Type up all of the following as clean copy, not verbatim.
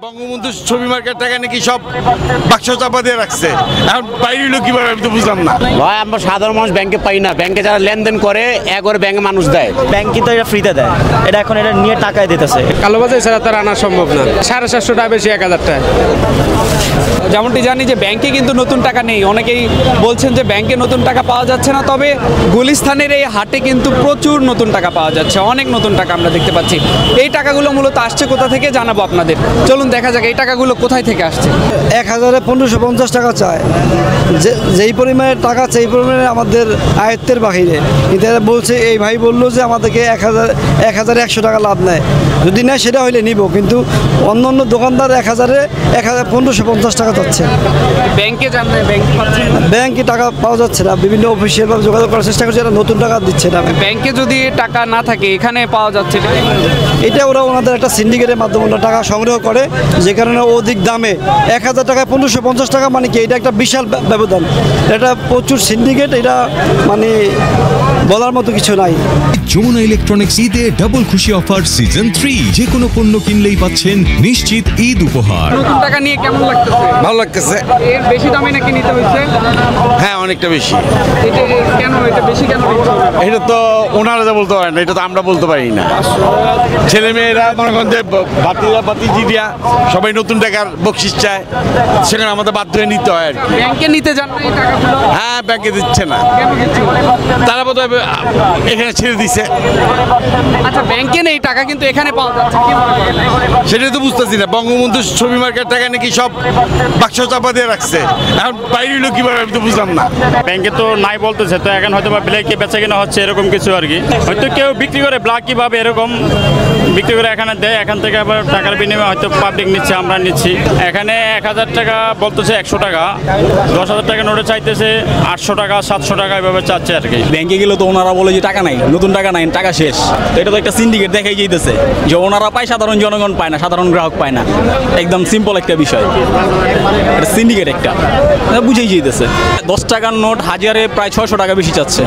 বঙ্গবন্ধু ছবি মার্কেট টাকা নাকি সব বাক্স চাপা দিয়ে রাখছে, এখন বাইরে হলো কিভাবে আমি তো বুঝলাম না। ভাই আমরা সাধারণ মানুষ ব্যাংকে পাই না, ব্যাংকে যারা লেনদেন করে একবারে ব্যাংকে মানুষ দেয়, ব্যাংক কিন্তু এটা ফ্রিতে দেয়, এটা এখন এটা নিয়ে টাকায় দিতেছে। কালোবাজার ছাড়া তার আনা সম্ভব না, 750 টাকা বেশি 1000 টাকা। যেমনটি জানি যে ব্যাংকে কিন্তু নতুন টাকা নেই, অনেকেই বলছেন যে ব্যাংকে নতুন টাকা পাওয়া যাচ্ছে না, তবে গুলিস্তানের এই হাটে কিন্তু প্রচুর নতুন টাকা পাওয়া যাচ্ছে, অনেক নতুন টাকা আমরা দেখতে পাচ্ছি। এই টাকাগুলো মূলত আসছে কোথা থেকে জানাবো আপনাদের, চলুন দেখা যাক এই টাকাগুলো কোথায় থেকে আসছে। 1000-এ 1550 টাকা চায়, যেই পরিমাণে টাকা সেই পরিমাণে আমাদের আয়ত্তের বাহিরে। কিন্তু এরা বলছে, এই ভাই বললো যে আমাদেরকে 1100 টাকা লাভ নেয়, যদি নেয় সেটা হইলে নিব, কিন্তু অন্য অন্য দোকানদার 1000-এ 1550 টাকা যাচ্ছে। ব্যাংকে যান না, ব্যাংকে টাকা পাওয়া যাচ্ছে না, বিভিন্ন অফিসিয়ালভাবে যোগাযোগ করার চেষ্টা করছে, এরা নতুন টাকা দিচ্ছে না। ব্যাংকে যদি টাকা না থাকে এখানে পাওয়া যাচ্ছে, এটা ওরা ওনাদের একটা সিন্ডিকেটের মাধ্যমে ওরা টাকা সংগ্রহ করে, যে কারণে অধিক দামে 1000 টাকায় 1550 টাকা, মানে কি এটা একটা বিশাল ব্যবধান, এটা প্রচুর সিন্ডিকেট, এটা মানে বলার মতো কিছু নাই। যমুনা ইলেকট্রনিক্স ঈদে ডাবল খুশি অফার সিজন 3, যে কোনো পণ্য কিনলেই পাচ্ছেন নিশ্চিত ঈদ উপহার। নতুন টাকা নিয়ে কেমন লাগতেছে? ভালো লাগতেছে। এর বেশি দামে নাকি নিতে হচ্ছে? হ্যাঁ, অনেকটা বেশি। এটা কেন, এটা বেশি কেন নিচ্ছে? এটা তো ওনারা যা বলতে পারেন না, এটা তো আমরা বলতে পারি না। ছেলে মেয়েরা মনে করেন যে বাতিজি দিয়া সবাই নতুন টাকার বকশিস চায়, সেখানে আমাদের বাধ্য হয়ে নিতে হয় আর কি। ব্যাংকে নিতে যান না এই টাকাগুলো? হ্যাঁ, ব্যাংকে দিচ্ছে না, কেন দিচ্ছে? তারা বোধ এখানে ছেড়ে দিচ্ছে। আচ্ছা, ব্যাংকে নেই টাকা কিন্তু এখানে পাওয়া যাচ্ছে, কি মনে করেন? সেটাই তো বুঝতেছি না। বঙ্গবন্ধু ছবি মার্কেট টাকা নাকি সব বাক্স চাপা দিয়ে রাখছে, এখন বাইরে হলো কিভাবে আমি তো বুঝলাম না। ব্যাংকে তো নাই বলতেছে, তো এখন হয়তো বা ব্ল্যাকে বেচা কেনা হচ্ছে এরকম কিছু আর কি, হয়তো কেউ বিক্রি করে ব্ল্যাক কিভাবে এরকম বিক্রি করে এখানে দেয়, এখান থেকে আবার টাকার বিনিময়ে হয়তো পাবলিক নিচ্ছে, আমরা নিচ্ছি। এখানে 1000 টাকা বলতেছে 100 টাকা, 10,000 টাকা নোটে চাইতেছে 800 টাকা 700 টাকা এভাবে চাচ্ছে আর কি। ব্যাংকে গেলে তো ওনারা বলে যে টাকা নাই, নতুন টাকা নাই, টাকা শেষ। তো এটা তো একটা সিন্ডিকেট দেখাই যেতেছে, যে ওনারা পায়, সাধারণ জনগণ পায় না, সাধারণ গ্রাহক পায় না। একদম সিম্পল একটা বিষয়, এটা সিন্ডিকেট একটা, বুঝেই যেতেছে। 10 টাকার নোট হাজারে প্রায় 600 টাকা বেশি চাচ্ছে,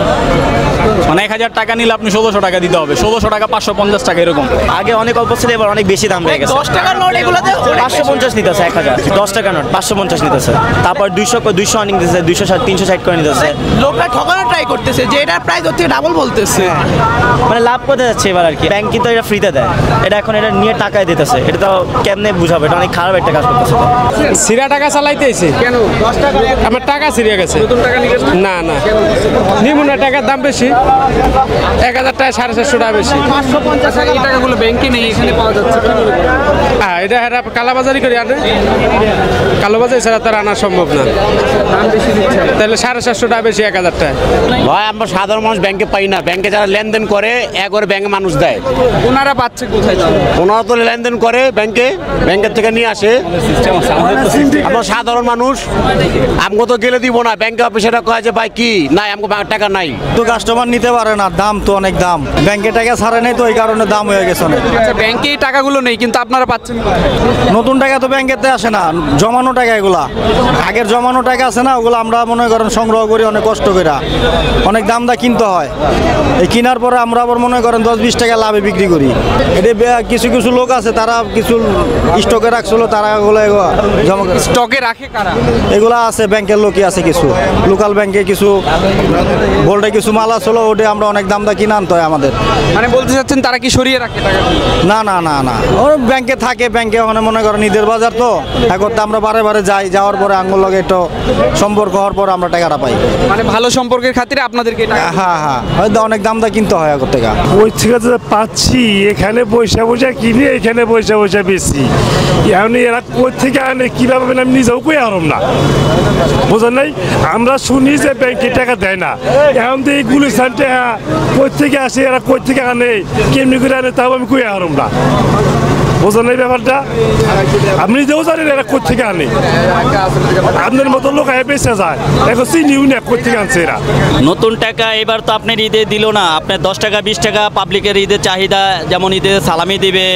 মানে 1000 টাকা নিলে আপনি 1600 টাকা দিতে হবে, 1600 টাকা 550 টাকা এরকম। আগে অনেক অল্প ছিল, এবার অনেক বেশি দাম হয়ে গেছে। 10 টাকার নোট এগুলোতে 550 নিতেছে, 1000 10 টাকার নোট 550 নিতেছে, তারপর 200 অনেক দিতেছে, 260 360 করে নিতেছে। লোকরা ঠকানোর ট্রাই করতেছে, যে এটার প্রাইস হচ্ছে ডাবল বলতেছে, মানে লাভ করতে যাচ্ছে এবার আর কি। ব্যাংক কিন্তু এটা ফ্রিতে দেয়, এটা এখন এটা নিয়ে টাকায় দিতেছে, এটা তো কেমনে বুঝাবে, এটা অনেক খারাপ একটা কাজ করতেছে। সিরা টাকা চালাইতেছে কেন? 10 টাকা আমার টাকা ছিঁড়ে গেছে। নতুন টাকা নিয়ে না না, নিমুনা টাকার দাম বেশি, 1000 টাকা 450 টাকা বেশি। 550 টাকা এই টাকাগুলো ব্যাংকে নেই, এখানে পাওয়া যাচ্ছে। হ্যাঁ, এটা কালাবাজারি করে আনে, কালোবাজার ছাড়া তার আনা সম্ভব না, দাম বেশি দিচ্ছে, তাহলে 750 টাকা বেশি 1000 টাকা। ভাই আমরা সাধারণ মানুষ ব্যাংকে পাই না, ব্যাংকে যারা লেনদেন করে একবারে ব্যাংকে মানুষ দেয়, ওনারা পাচ্ছে কোথায়? ওনারা তো লেনদেন করে ব্যাংকের থেকে নিয়ে আসে। আমরা সাধারণ মানুষ, আমাকে তো গেলে দিব না, ব্যাংকে অফিসাররা কয় যে ভাই কি নাই, আমাকে টাকা নাই, তো কাস্টমার নিতে পারে না, দাম তো অনেক দাম, ব্যাংকে টাকা ছাড়ে নাই, তো এই কারণে দাম হয়ে গেছে অনেক। আচ্ছা, ব্যাংকে এই টাকাগুলো নেই কিন্তু আপনারা পাচ্ছেন কোথায়? নতুন টাকা তো ব্যাংকেতে আসে না, জমানো টাকা এগুলা, আগের জমানো টাকা আছে না, ওগুলো আমরা মনে করেন সংগ্রহ করি অনেক কষ্ট করে, অনেক দাম দা কিনতে হয়, এই কেনার পরে আমরা আবার মনে করেন 10-20 টাকা লাভে বিক্রি করি। এটা কিছু কিছু লোক আছে, তারা কিছু স্টকে রাখছিল, তারা এগুলো জমা স্টকে রাখে কারা? এগুলা আছে, ব্যাংকের লোকই আছে, কিছু লোকাল ব্যাংকে কিছু বোল্ডে কিছু মাল আসলো, ওটা আমরা অনেক দাম দা কিনে আনতে হয় আমাদের। মানে বলতে চাচ্ছেন তারা কি সরিয়ে রাখে টাকা? না না না না, ও ব্যাংকে থাকে, ব্যাংকে ওখানে মনে করেন ঈদের বাজার তো এখন আমরা বারে বারে যাওয়ার পরে আঙ্গুল লগে একটু সম্পর্ক হওয়ার পর আমরা টাকাটা পাই, মানে ভালো সম্পর্কের খাতিরে আপনাদেরকে হ্যাঁ হ্যাঁ, হয়তো অনেক দাম দা কিনতে হয় আগর থেকে। ওই থেকে যে পাচ্ছি, এখানে পয়সা কিনে এখানে পয়সা বেশি, এখন এরা কই থেকে আনে কিভাবে আমি নিজেও কই আরম না, বোঝেন নাই? আমরা শুনি যে ব্যাংকে টাকা দেয় না, এখন তো এই গুলিস্তান টাকা কই থেকে আসে, এরা কই থেকে আনে, কেমনি করে আনে, তাও আমি কই আরম না, বোঝেন এই ব্যাপারটা? আপনি নিজেও জানেন এরা কই থেকে আনে, আপনার মতো লোক বেঁচে যায়, এখন চিনিও না কই থেকে আনছে এরা। নতুন টাকা এবার তো আপনার ঈদে দিল না, আপনার 10 টাকা 20 টাকা পাবলিকের ঈদের চাহিদা, যেমন ঈদে সালামি দিবে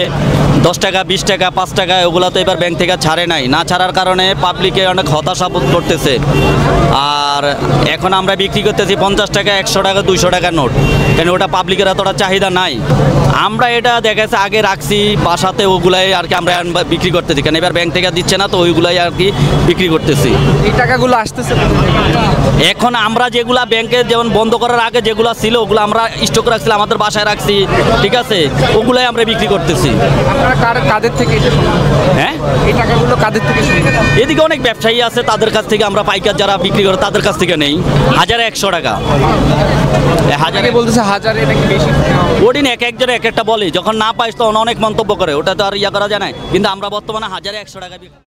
10 টাকা 20 টাকা 5 টাকা, ওগুলো তো এবার ব্যাংক থেকে ছাড়ে নাই, না ছাড়ার কারণে পাবলিকে অনেক হতাশা বোধ করতেছে। আর এখন আমরা বিক্রি করতেছি 50 টাকা 100 টাকা 200 টাকার নোট, কেন ওটা পাবলিকের এতটা চাহিদা নাই। আমরা এটা দেখাচ্ছে আগে রাখছি বাসাতে, ওগুলাই আর কি আমরা এখন বিক্রি করতেছি, কারণ এবার ব্যাংক থেকে দিচ্ছে না, তো ওইগুলাই আর কি বিক্রি করতেছি। এই টাকাগুলো আসতেছে এখন আমরা যেগুলা ব্যাংকে যেমন বন্ধ করার আগে যেগুলা ছিল ওগুলো আমরা স্টক রাখছিলাম, আমাদের বাসায় রাখছি, ঠিক আছে, ওগুলাই আমরা বিক্রি করতেছি। আপনারা কাদের থেকে এটা শুনলেন? হ্যাঁ, এই টাকাগুলো কাদের থেকে শুনলেন? এদিকে অনেক ব্যবসায়ী আছে, তাদের কাছ থেকে আমরা পাইকার যারা বিক্রি করে তাদের কাছ থেকে নেই। 1100 টাকা, হাজারে বলতেছে হাজারে নাকি বেশি। ওদিন এক একজন এক একটা বলে, যখন না পাইস তখন অনেক মন্তব্য করে, ওটা তো আর ইয়া করা যায় না, কিন্তু আমরা বর্তমানে 1100 টাকা